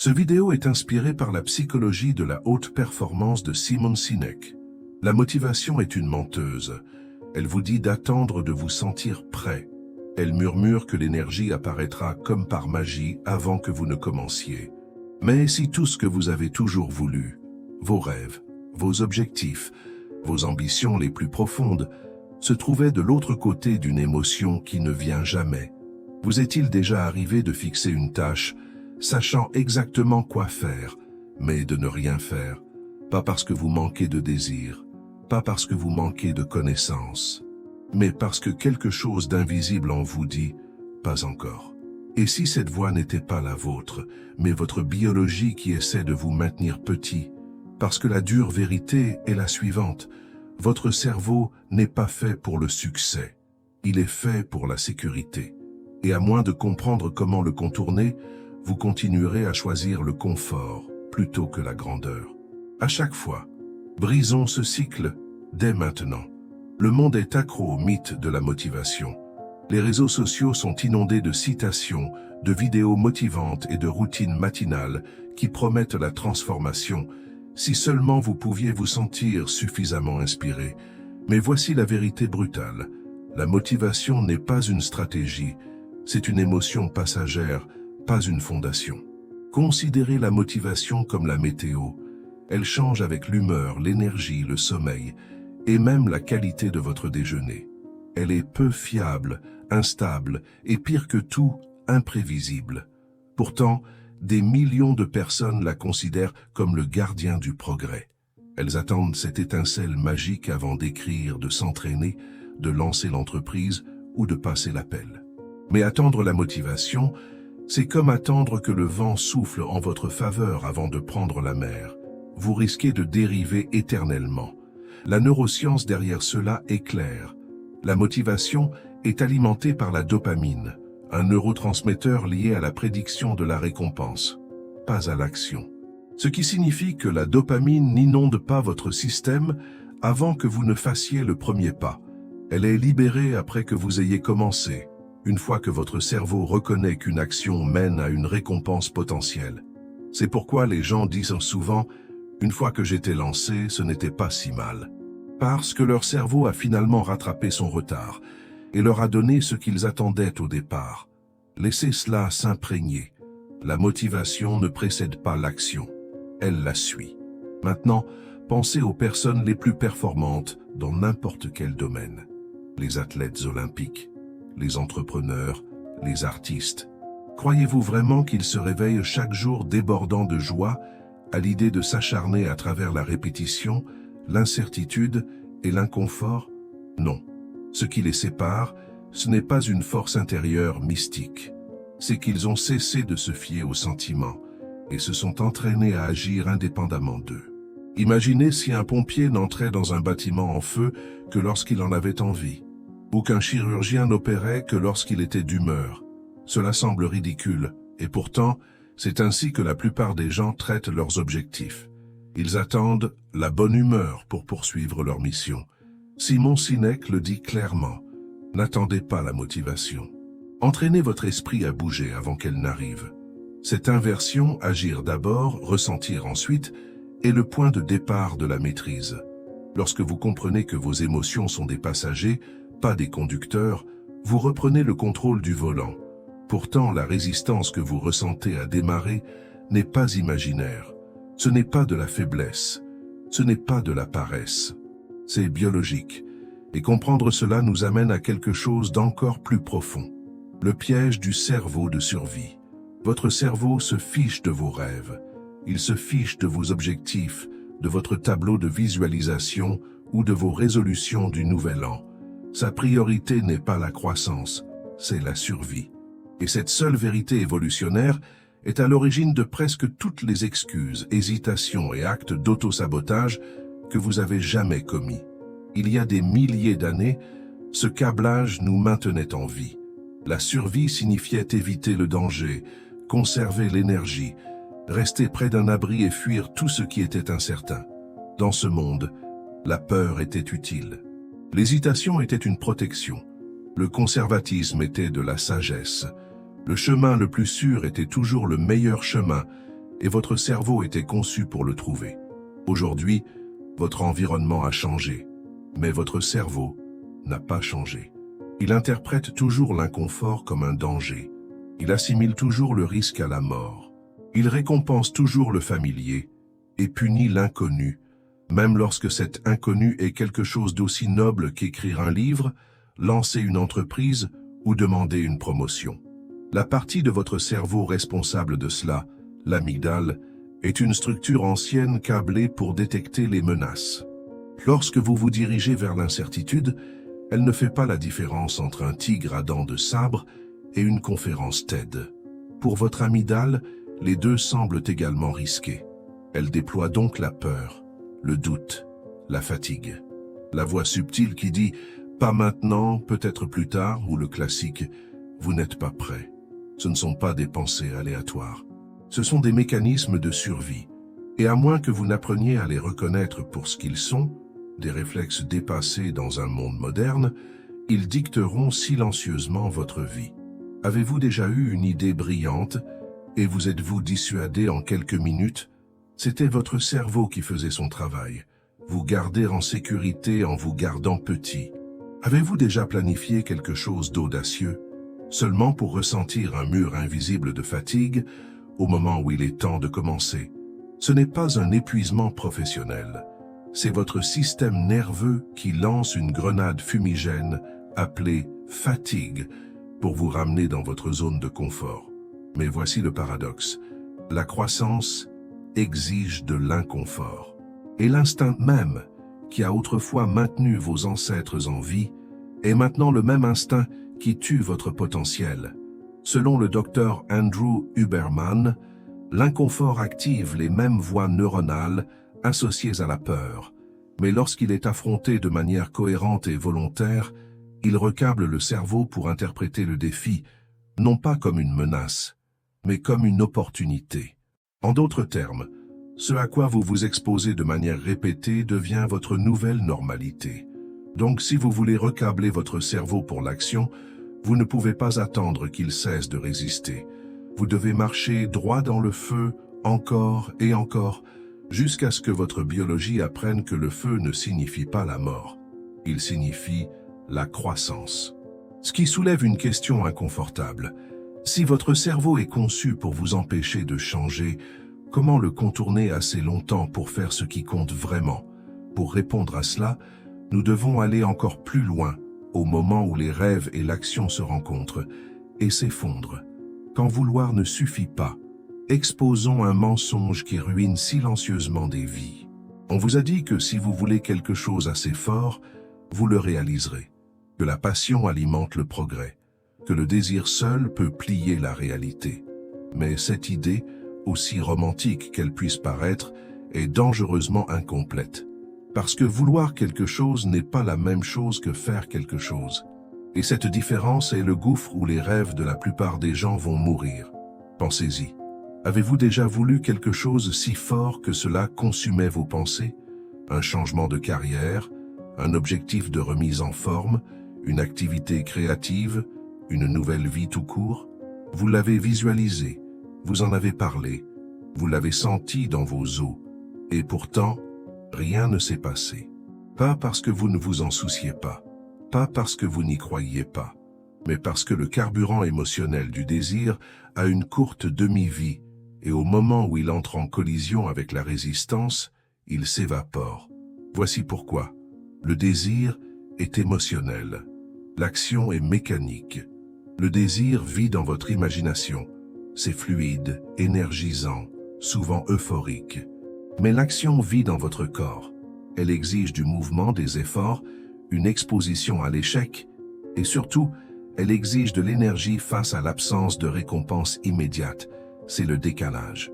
Ce vidéo est inspiré par la psychologie de la haute performance de Simon Sinek. La motivation est une menteuse. Elle vous dit d'attendre de vous sentir prêt. Elle murmure que l'énergie apparaîtra comme par magie avant que vous ne commenciez. Mais si tout ce que vous avez toujours voulu, vos rêves, vos objectifs, vos ambitions les plus profondes, se trouvaient de l'autre côté d'une émotion qui ne vient jamais, vous est-il déjà arrivé de fixer une tâche, sachant exactement quoi faire, mais de ne rien faire, pas parce que vous manquez de désir, pas parce que vous manquez de connaissances, mais parce que quelque chose d'invisible en vous dit « pas encore ». Et si cette voix n'était pas la vôtre, mais votre biologie qui essaie de vous maintenir petit, parce que la dure vérité est la suivante, votre cerveau n'est pas fait pour le succès, il est fait pour la sécurité. Et à moins de comprendre comment le contourner, vous continuerez à choisir le confort plutôt que la grandeur. À chaque fois, brisons ce cycle dès maintenant. Le monde est accro au mythe de la motivation. Les réseaux sociaux sont inondés de citations, de vidéos motivantes et de routines matinales qui promettent la transformation, si seulement vous pouviez vous sentir suffisamment inspiré. Mais voici la vérité brutale. La motivation n'est pas une stratégie, c'est une émotion passagère, pas une fondation. Considérez la motivation comme la météo. Elle change avec l'humeur, l'énergie, le sommeil et même la qualité de votre déjeuner. Elle est peu fiable, instable et pire que tout, imprévisible. Pourtant, des millions de personnes la considèrent comme le gardien du progrès. Elles attendent cette étincelle magique avant d'écrire, de s'entraîner, de lancer l'entreprise ou de passer l'appel. Mais attendre la motivation, c'est comme attendre que le vent souffle en votre faveur avant de prendre la mer. Vous risquez de dériver éternellement. La neuroscience derrière cela est claire. La motivation est alimentée par la dopamine, un neurotransmetteur lié à la prédiction de la récompense, pas à l'action. Ce qui signifie que la dopamine n'inonde pas votre système avant que vous ne fassiez le premier pas. Elle est libérée après que vous ayez commencé, une fois que votre cerveau reconnaît qu'une action mène à une récompense potentielle. C'est pourquoi les gens disent souvent « une fois que j'étais lancé, ce n'était pas si mal ». Parce que leur cerveau a finalement rattrapé son retard et leur a donné ce qu'ils attendaient au départ. Laissez cela s'imprégner. La motivation ne précède pas l'action, elle la suit. Maintenant, pensez aux personnes les plus performantes dans n'importe quel domaine. Les athlètes olympiques, les entrepreneurs, les artistes. Croyez-vous vraiment qu'ils se réveillent chaque jour débordant de joie à l'idée de s'acharner à travers la répétition, l'incertitude et l'inconfort? Non. Ce qui les sépare, ce n'est pas une force intérieure mystique. C'est qu'ils ont cessé de se fier aux sentiments et se sont entraînés à agir indépendamment d'eux. Imaginez si un pompier n'entrait dans un bâtiment en feu que lorsqu'il en avait envie, ou qu'un chirurgien n'opérait que lorsqu'il était d'humeur. Cela semble ridicule, et pourtant, c'est ainsi que la plupart des gens traitent leurs objectifs. Ils attendent la bonne humeur pour poursuivre leur mission. Simon Sinek le dit clairement, n'attendez pas la motivation. Entraînez votre esprit à bouger avant qu'elle n'arrive. Cette inversion, agir d'abord, ressentir ensuite, est le point de départ de la maîtrise. Lorsque vous comprenez que vos émotions sont des passagers, pas des conducteurs, vous reprenez le contrôle du volant. Pourtant, la résistance que vous ressentez à démarrer n'est pas imaginaire. Ce n'est pas de la faiblesse, ce n'est pas de la paresse. C'est biologique. Et comprendre cela nous amène à quelque chose d'encore plus profond. Le piège du cerveau de survie. Votre cerveau se fiche de vos rêves. Il se fiche de vos objectifs, de votre tableau de visualisation ou de vos résolutions du nouvel an. Sa priorité n'est pas la croissance, c'est la survie. Et cette seule vérité évolutionnaire est à l'origine de presque toutes les excuses, hésitations et actes d'auto-sabotage que vous avez jamais commis. Il y a des milliers d'années, ce câblage nous maintenait en vie. La survie signifiait éviter le danger, conserver l'énergie, rester près d'un abri et fuir tout ce qui était incertain. Dans ce monde, la peur était utile. L'hésitation était une protection. Le conservatisme était de la sagesse. Le chemin le plus sûr était toujours le meilleur chemin, et votre cerveau était conçu pour le trouver. Aujourd'hui, votre environnement a changé, mais votre cerveau n'a pas changé. Il interprète toujours l'inconfort comme un danger. Il assimile toujours le risque à la mort. Il récompense toujours le familier et punit l'inconnu, même lorsque cet inconnu est quelque chose d'aussi noble qu'écrire un livre, lancer une entreprise ou demander une promotion. La partie de votre cerveau responsable de cela, l'amygdale, est une structure ancienne câblée pour détecter les menaces. Lorsque vous vous dirigez vers l'incertitude, elle ne fait pas la différence entre un tigre à dents de sabre et une conférence TED. Pour votre amygdale, les deux semblent également risqués. Elle déploie donc la peur, le doute, la fatigue. La voix subtile qui dit « pas maintenant, peut-être plus tard » ou le classique « vous n'êtes pas prêt ». Ce ne sont pas des pensées aléatoires. Ce sont des mécanismes de survie. Et à moins que vous n'appreniez à les reconnaître pour ce qu'ils sont, des réflexes dépassés dans un monde moderne, ils dicteront silencieusement votre vie. Avez-vous déjà eu une idée brillante et vous êtes-vous dissuadé en quelques minutes? C'était votre cerveau qui faisait son travail. Vous garder en sécurité en vous gardant petit. Avez-vous déjà planifié quelque chose d'audacieux, seulement pour ressentir un mur invisible de fatigue au moment où il est temps de commencer? Ce n'est pas un épuisement professionnel. C'est votre système nerveux qui lance une grenade fumigène appelée fatigue pour vous ramener dans votre zone de confort. Mais voici le paradoxe. La croissance exige de l'inconfort. Et l'instinct même, qui a autrefois maintenu vos ancêtres en vie, est maintenant le même instinct qui tue votre potentiel. Selon le docteur Andrew Huberman, l'inconfort active les mêmes voies neuronales associées à la peur, mais lorsqu'il est affronté de manière cohérente et volontaire, il recable le cerveau pour interpréter le défi, non pas comme une menace, mais comme une opportunité. En d'autres termes, ce à quoi vous vous exposez de manière répétée devient votre nouvelle normalité. Donc si vous voulez recabler votre cerveau pour l'action, vous ne pouvez pas attendre qu'il cesse de résister. Vous devez marcher droit dans le feu, encore et encore, jusqu'à ce que votre biologie apprenne que le feu ne signifie pas la mort. Il signifie la croissance. Ce qui soulève une question inconfortable. Si votre cerveau est conçu pour vous empêcher de changer, comment le contourner assez longtemps pour faire ce qui compte vraiment? Pour répondre à cela, nous devons aller encore plus loin, au moment où les rêves et l'action se rencontrent et s'effondrent. Quand vouloir ne suffit pas, exposons un mensonge qui ruine silencieusement des vies. On vous a dit que si vous voulez quelque chose assez fort, vous le réaliserez, que la passion alimente le progrès, que le désir seul peut plier la réalité. Mais cette idée, aussi romantique qu'elle puisse paraître, est dangereusement incomplète. Parce que vouloir quelque chose n'est pas la même chose que faire quelque chose. Et cette différence est le gouffre où les rêves de la plupart des gens vont mourir. Pensez-y. Avez-vous déjà voulu quelque chose si fort que cela consumait vos pensées? Un changement de carrière, un objectif de remise en forme, une activité créative, une nouvelle vie tout court? Vous l'avez visualisé, vous en avez parlé, vous l'avez senti dans vos os. Et pourtant, rien ne s'est passé. Pas parce que vous ne vous en souciez pas, pas parce que vous n'y croyiez pas, mais parce que le carburant émotionnel du désir a une courte demi-vie, et au moment où il entre en collision avec la résistance, il s'évapore. Voici pourquoi. Le désir est émotionnel. L'action est mécanique. Le désir vit dans votre imagination. C'est fluide, énergisant, souvent euphorique. Mais l'action vit dans votre corps. Elle exige du mouvement, des efforts, une exposition à l'échec, et surtout, elle exige de l'énergie face à l'absence de récompense immédiate. C'est le décalage.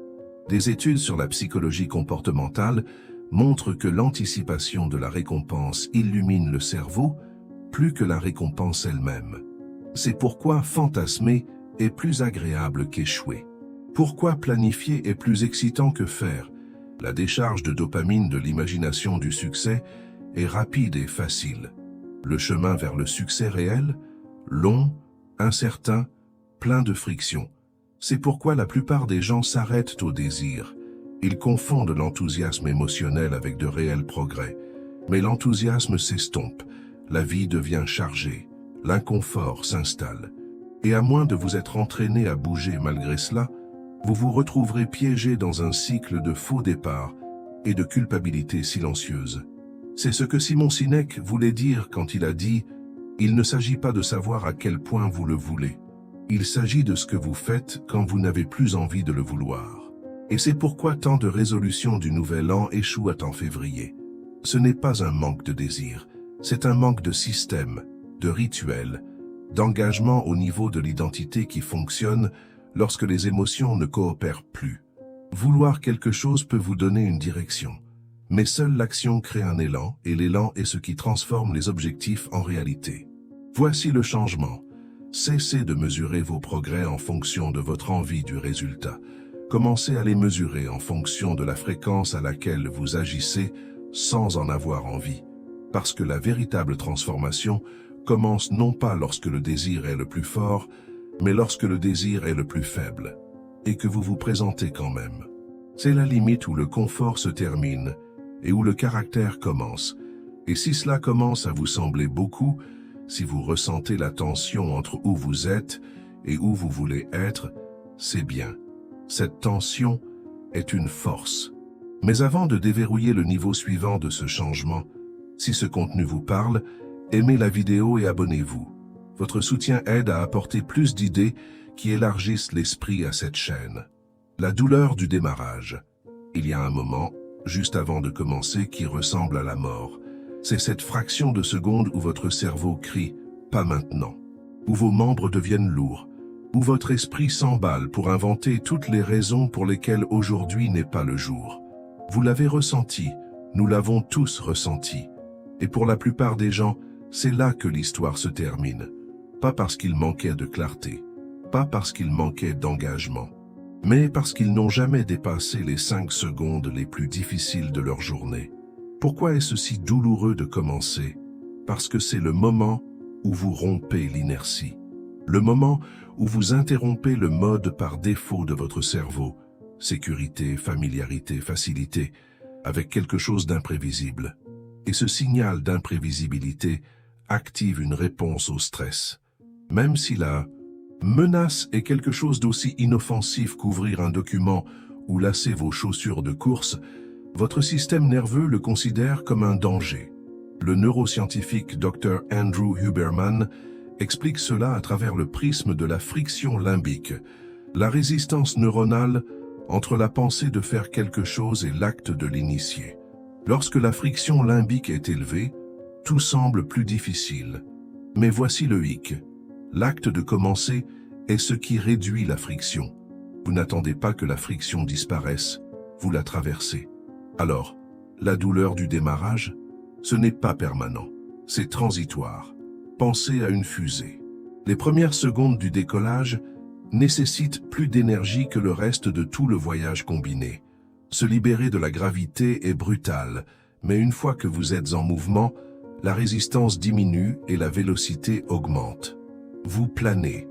Des études sur la psychologie comportementale montrent que l'anticipation de la récompense illumine le cerveau plus que la récompense elle-même. C'est pourquoi fantasmer est plus agréable qu'échouer. Pourquoi planifier est plus excitant que faire? La décharge de dopamine de l'imagination du succès est rapide et facile. Le chemin vers le succès réel, long, incertain, plein de frictions. C'est pourquoi la plupart des gens s'arrêtent au désir. Ils confondent l'enthousiasme émotionnel avec de réels progrès. Mais l'enthousiasme s'estompe, la vie devient chargée, l'inconfort s'installe. Et à moins de vous être entraîné à bouger malgré cela, vous vous retrouverez piégé dans un cycle de faux départs et de culpabilité silencieuse. C'est ce que Simon Sinek voulait dire quand il a dit « Il ne s'agit pas de savoir à quel point vous le voulez. Il s'agit de ce que vous faites quand vous n'avez plus envie de le vouloir. » Et c'est pourquoi tant de résolutions du Nouvel An échouent en février. Ce n'est pas un manque de désir, c'est un manque de système, de rituel, d'engagement au niveau de l'identité qui fonctionne lorsque les émotions ne coopèrent plus. Vouloir quelque chose peut vous donner une direction, mais seule l'action crée un élan, et l'élan est ce qui transforme les objectifs en réalité. Voici le changement. Cessez de mesurer vos progrès en fonction de votre envie du résultat. Commencez à les mesurer en fonction de la fréquence à laquelle vous agissez sans en avoir envie. Parce que la véritable transformation commence non pas lorsque le désir est le plus fort, mais lorsque le désir est le plus faible, et que vous vous présentez quand même. C'est la limite où le confort se termine et où le caractère commence. Et si cela commence à vous sembler beaucoup, si vous ressentez la tension entre où vous êtes et où vous voulez être, c'est bien. Cette tension est une force. Mais avant de déverrouiller le niveau suivant de ce changement, si ce contenu vous parle, aimez la vidéo et abonnez-vous. Votre soutien aide à apporter plus d'idées qui élargissent l'esprit à cette chaîne. La douleur du démarrage. Il y a un moment, juste avant de commencer, qui ressemble à la mort. C'est cette fraction de seconde où votre cerveau crie « pas maintenant », où vos membres deviennent lourds, où votre esprit s'emballe pour inventer toutes les raisons pour lesquelles aujourd'hui n'est pas le jour. Vous l'avez ressenti, nous l'avons tous ressenti. Et pour la plupart des gens, c'est là que l'histoire se termine. Pas parce qu'il manquait de clarté, pas parce qu'il manquait d'engagement, mais parce qu'ils n'ont jamais dépassé les 5 secondes les plus difficiles de leur journée. Pourquoi est-ce si douloureux de commencer? Parce que c'est le moment où vous rompez l'inertie. Le moment où vous interrompez le mode par défaut de votre cerveau, sécurité, familiarité, facilité, avec quelque chose d'imprévisible. Et ce signal d'imprévisibilité active une réponse au stress. Même si la menace est quelque chose d'aussi inoffensif qu'ouvrir un document ou lasser vos chaussures de course, votre système nerveux le considère comme un danger. Le neuroscientifique Dr. Andrew Huberman explique cela à travers le prisme de la friction limbique, la résistance neuronale entre la pensée de faire quelque chose et l'acte de l'initier. Lorsque la friction limbique est élevée, tout semble plus difficile. Mais voici le hic. L'acte de commencer est ce qui réduit la friction. Vous n'attendez pas que la friction disparaisse, vous la traversez. Alors, la douleur du démarrage, ce n'est pas permanent, c'est transitoire. Pensez à une fusée. Les premières secondes du décollage nécessitent plus d'énergie que le reste de tout le voyage combiné. Se libérer de la gravité est brutal, mais une fois que vous êtes en mouvement, la résistance diminue et la vélocité augmente. Vous planez.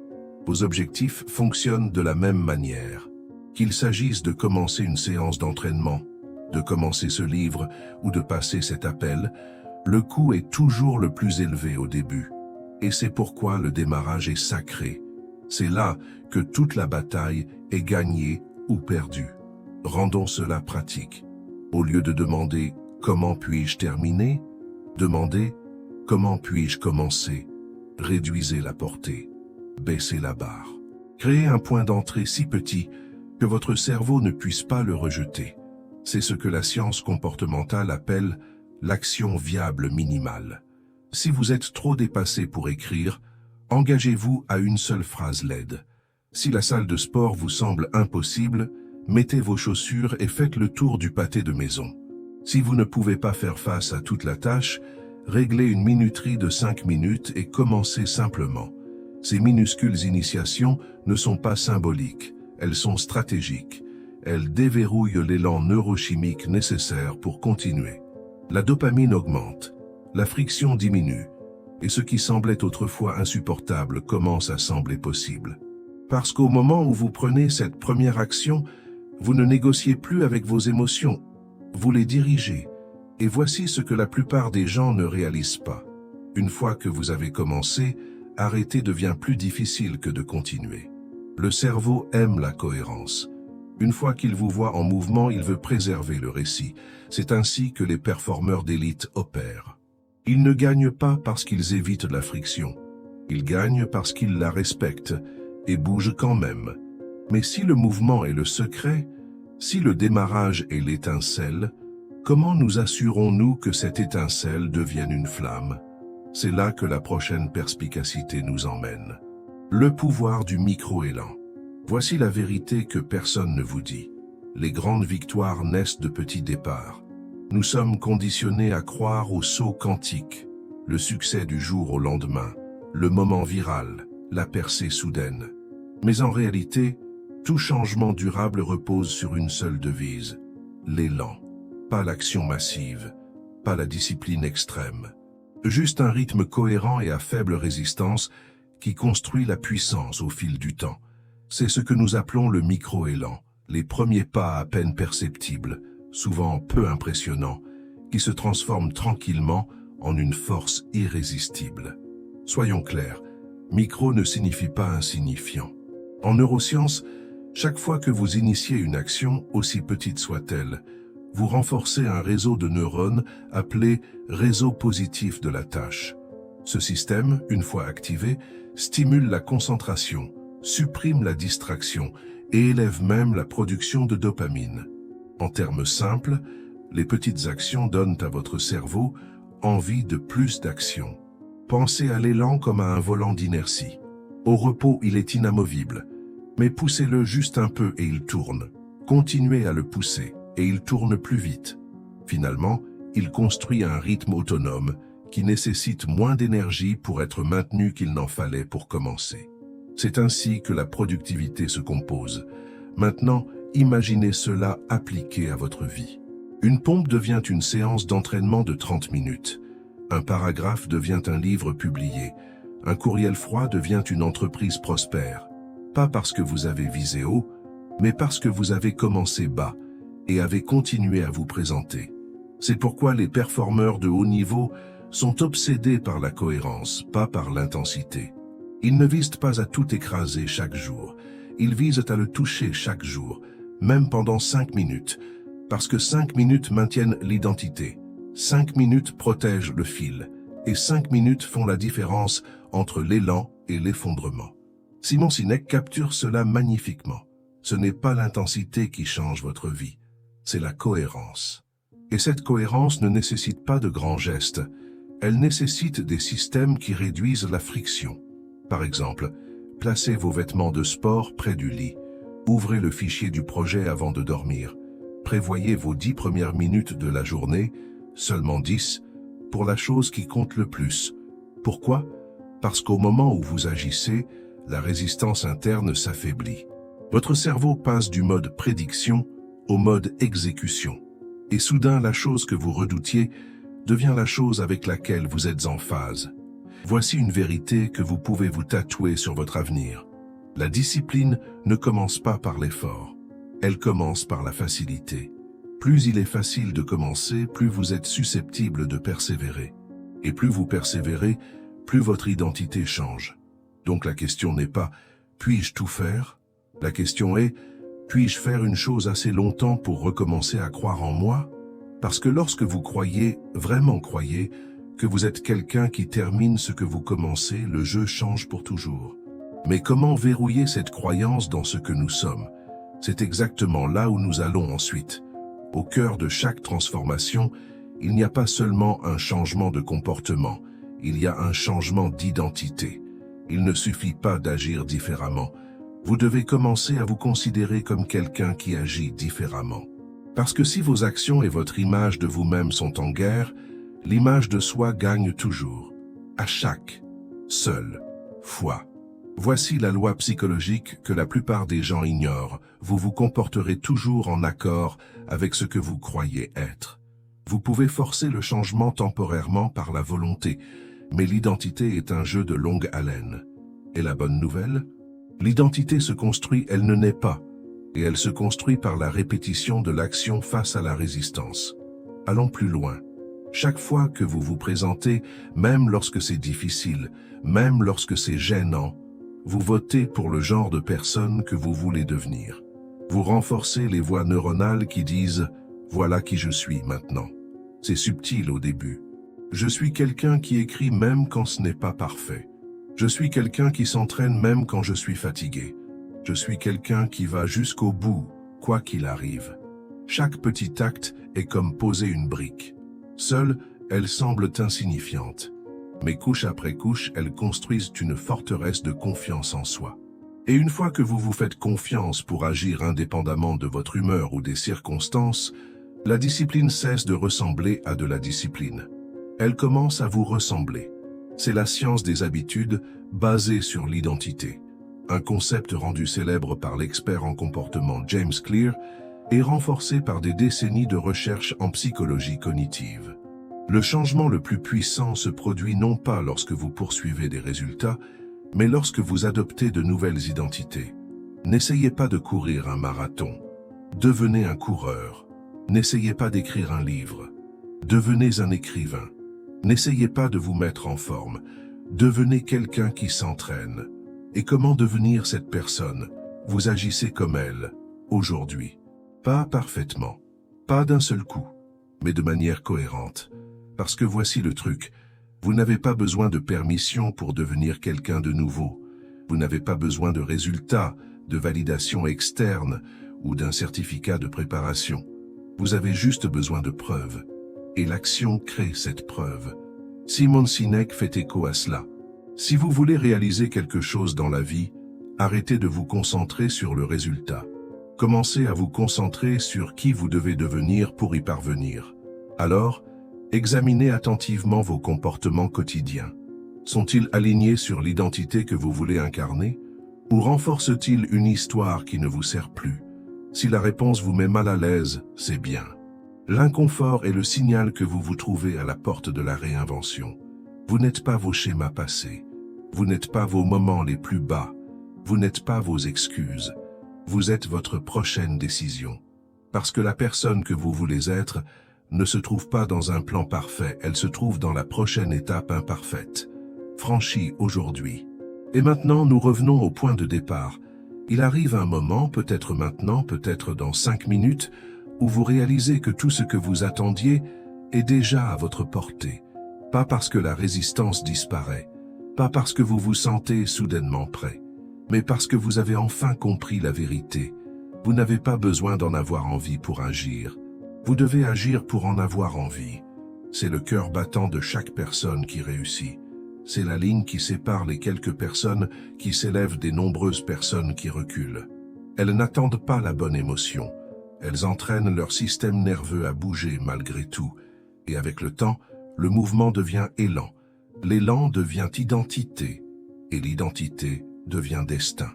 Vos objectifs fonctionnent de la même manière. Qu'il s'agisse de commencer une séance d'entraînement, de commencer ce livre ou de passer cet appel, le coût est toujours le plus élevé au début. Et c'est pourquoi le démarrage est sacré. C'est là que toute la bataille est gagnée ou perdue. Rendons cela pratique. Au lieu de demander « Comment puis-je terminer ?», demandez « Comment puis-je commencer ?» Réduisez la portée. Baissez la barre. Créez un point d'entrée si petit que votre cerveau ne puisse pas le rejeter. C'est ce que la science comportementale appelle l'action viable minimale. Si vous êtes trop dépassé pour écrire, engagez-vous à une seule phrase LED. Si la salle de sport vous semble impossible, mettez vos chaussures et faites le tour du pâté de maison. Si vous ne pouvez pas faire face à toute la tâche, réglez une minuterie de 5 minutes et commencez simplement. Ces minuscules initiations ne sont pas symboliques, elles sont stratégiques. Elles déverrouillent l'élan neurochimique nécessaire pour continuer. La dopamine augmente, la friction diminue, et ce qui semblait autrefois insupportable commence à sembler possible. Parce qu'au moment où vous prenez cette première action, vous ne négociez plus avec vos émotions, vous les dirigez. Et voici ce que la plupart des gens ne réalisent pas. Une fois que vous avez commencé, arrêter devient plus difficile que de continuer. Le cerveau aime la cohérence. Une fois qu'il vous voit en mouvement, il veut préserver le récit. C'est ainsi que les performeurs d'élite opèrent. Ils ne gagnent pas parce qu'ils évitent la friction. Ils gagnent parce qu'ils la respectent et bougent quand même. Mais si le mouvement est le secret, si le démarrage est l'étincelle, comment nous assurons-nous que cette étincelle devienne une flamme? C'est là que la prochaine perspicacité nous emmène. Le pouvoir du micro-élan. Voici la vérité que personne ne vous dit. Les grandes victoires naissent de petits départs. Nous sommes conditionnés à croire au saut quantique, le succès du jour au lendemain, le moment viral, la percée soudaine. Mais en réalité, tout changement durable repose sur une seule devise, l'élan. Pas l'action massive, pas la discipline extrême. Juste un rythme cohérent et à faible résistance qui construit la puissance au fil du temps. C'est ce que nous appelons le micro-élan, les premiers pas à peine perceptibles, souvent peu impressionnants, qui se transforment tranquillement en une force irrésistible. Soyons clairs, micro ne signifie pas insignifiant. En neurosciences, chaque fois que vous initiez une action, aussi petite soit-elle, vous renforcez un réseau de neurones appelé réseau positif de la tâche. Ce système, une fois activé, stimule la concentration, supprime la distraction et élève même la production de dopamine. En termes simples, les petites actions donnent à votre cerveau envie de plus d'action. Pensez à l'élan comme à un volant d'inertie. Au repos, il est inamovible, mais poussez-le juste un peu et il tourne. Continuez à le pousser et il tourne plus vite. Finalement, il construit un rythme autonome qui nécessite moins d'énergie pour être maintenu qu'il n'en fallait pour commencer. C'est ainsi que la productivité se compose. Maintenant, imaginez cela appliqué à votre vie. Une pompe devient une séance d'entraînement de 30 minutes. Un paragraphe devient un livre publié. Un courriel froid devient une entreprise prospère. Pas parce que vous avez visé haut, mais parce que vous avez commencé bas et avez continué à vous présenter. C'est pourquoi les performeurs de haut niveau sont obsédés par la cohérence, pas par l'intensité. Ils ne visent pas à tout écraser chaque jour. Ils visent à le toucher chaque jour, même pendant 5 minutes, parce que 5 minutes maintiennent l'identité. 5 minutes protègent le fil, et 5 minutes font la différence entre l'élan et l'effondrement. Simon Sinek capture cela magnifiquement. Ce n'est pas l'intensité qui change votre vie, c'est la cohérence. Et cette cohérence ne nécessite pas de grands gestes, elle nécessite des systèmes qui réduisent la friction. Par exemple, placez vos vêtements de sport près du lit, ouvrez le fichier du projet avant de dormir, prévoyez vos 10 premières minutes de la journée, seulement 10, pour la chose qui compte le plus. Pourquoi? Parce qu'au moment où vous agissez, la résistance interne s'affaiblit. Votre cerveau passe du mode prédiction au mode exécution. Et soudain, la chose que vous redoutiez devient la chose avec laquelle vous êtes en phase. Voici une vérité que vous pouvez vous tatouer sur votre avenir. La discipline ne commence pas par l'effort. Elle commence par la facilité. Plus il est facile de commencer, plus vous êtes susceptible de persévérer. Et plus vous persévérez, plus votre identité change. Donc la question n'est pas « puis-je tout faire ?» La question est « puis-je faire une chose assez longtemps pour recommencer à croire en moi ?» Parce que lorsque vous croyez, vraiment croyez, que vous êtes quelqu'un qui termine ce que vous commencez, le jeu change pour toujours. Mais comment verrouiller cette croyance dans ce que nous sommes? C'est exactement là où nous allons ensuite. Au cœur de chaque transformation, il n'y a pas seulement un changement de comportement, il y a un changement d'identité. Il ne suffit pas d'agir différemment. Vous devez commencer à vous considérer comme quelqu'un qui agit différemment. Parce que si vos actions et votre image de vous-même sont en guerre, l'image de soi gagne toujours, à chaque, seule, fois. Voici la loi psychologique que la plupart des gens ignorent. Vous vous comporterez toujours en accord avec ce que vous croyez être. Vous pouvez forcer le changement temporairement par la volonté, mais l'identité est un jeu de longue haleine. Et la bonne nouvelle? L'identité se construit, elle ne naît pas, et elle se construit par la répétition de l'action face à la résistance. Allons plus loin. Chaque fois que vous vous présentez, même lorsque c'est difficile, même lorsque c'est gênant, vous votez pour le genre de personne que vous voulez devenir. Vous renforcez les voies neuronales qui disent « Voilà qui je suis maintenant ». C'est subtil au début. Je suis quelqu'un qui écrit même quand ce n'est pas parfait. Je suis quelqu'un qui s'entraîne même quand je suis fatigué. Je suis quelqu'un qui va jusqu'au bout, quoi qu'il arrive. Chaque petit acte est comme poser une brique. Seule, elles semblent insignifiantes. Mais couche après couche, elles construisent une forteresse de confiance en soi. Et une fois que vous vous faites confiance pour agir indépendamment de votre humeur ou des circonstances, la discipline cesse de ressembler à de la discipline. Elle commence à vous ressembler. C'est la science des habitudes basée sur l'identité. Un concept rendu célèbre par l'expert en comportement James Clear et renforcé par des décennies de recherche en psychologie cognitive. Le changement le plus puissant se produit non pas lorsque vous poursuivez des résultats, mais lorsque vous adoptez de nouvelles identités. N'essayez pas de courir un marathon. Devenez un coureur. N'essayez pas d'écrire un livre. Devenez un écrivain. N'essayez pas de vous mettre en forme. Devenez quelqu'un qui s'entraîne. Et comment devenir cette personne? Vous agissez comme elle, aujourd'hui. Pas parfaitement, pas d'un seul coup, mais de manière cohérente. Parce que voici le truc, vous n'avez pas besoin de permission pour devenir quelqu'un de nouveau. Vous n'avez pas besoin de résultats, de validation externe ou d'un certificat de préparation. Vous avez juste besoin de preuves. Et l'action crée cette preuve. Simon Sinek fait écho à cela. Si vous voulez réaliser quelque chose dans la vie, arrêtez de vous concentrer sur le résultat. Commencez à vous concentrer sur qui vous devez devenir pour y parvenir. Alors, examinez attentivement vos comportements quotidiens. Sont-ils alignés sur l'identité que vous voulez incarner? Ou renforcent-ils une histoire qui ne vous sert plus? Si la réponse vous met mal à l'aise, c'est bien. L'inconfort est le signal que vous vous trouvez à la porte de la réinvention. Vous n'êtes pas vos schémas passés. Vous n'êtes pas vos moments les plus bas. Vous n'êtes pas vos excuses. Vous êtes votre prochaine décision. Parce que la personne que vous voulez être ne se trouve pas dans un plan parfait, elle se trouve dans la prochaine étape imparfaite, franchie aujourd'hui. Et maintenant, nous revenons au point de départ. Il arrive un moment, peut-être maintenant, peut-être dans 5 minutes, où vous réalisez que tout ce que vous attendiez est déjà à votre portée. Pas parce que la résistance disparaît, pas parce que vous vous sentez soudainement prêt, mais parce que vous avez enfin compris la vérité. Vous n'avez pas besoin d'en avoir envie pour agir. Vous devez agir pour en avoir envie. C'est le cœur battant de chaque personne qui réussit. C'est la ligne qui sépare les quelques personnes qui s'élèvent des nombreuses personnes qui reculent. Elles n'attendent pas la bonne émotion. Elles entraînent leur système nerveux à bouger malgré tout. Et avec le temps, le mouvement devient élan. L'élan devient identité. Et l'identité devient destin.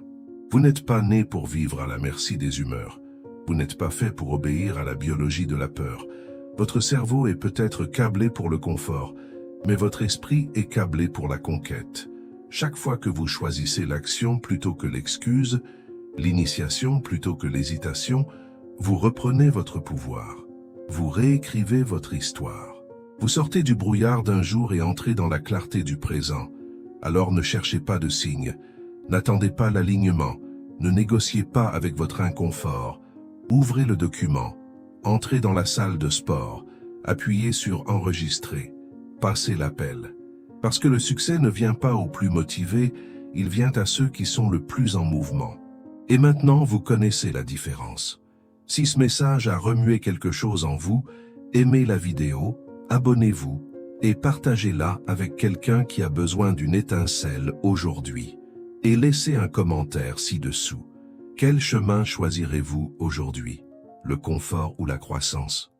Vous n'êtes pas né pour vivre à la merci des humeurs. Vous n'êtes pas fait pour obéir à la biologie de la peur. Votre cerveau est peut-être câblé pour le confort, mais votre esprit est câblé pour la conquête. Chaque fois que vous choisissez l'action plutôt que l'excuse, l'initiation plutôt que l'hésitation, vous reprenez votre pouvoir. Vous réécrivez votre histoire. Vous sortez du brouillard d'un jour et entrez dans la clarté du présent. Alors ne cherchez pas de signes. N'attendez pas l'alignement. Ne négociez pas avec votre inconfort. Ouvrez le document. Entrez dans la salle de sport. Appuyez sur enregistrer. Passez l'appel. Parce que le succès ne vient pas aux plus motivés, il vient à ceux qui sont le plus en mouvement. Et maintenant, vous connaissez la différence. Si ce message a remué quelque chose en vous, aimez la vidéo, abonnez-vous et partagez-la avec quelqu'un qui a besoin d'une étincelle aujourd'hui. Et laissez un commentaire ci-dessous. Quel chemin choisirez-vous aujourd'hui? Le confort ou la croissance?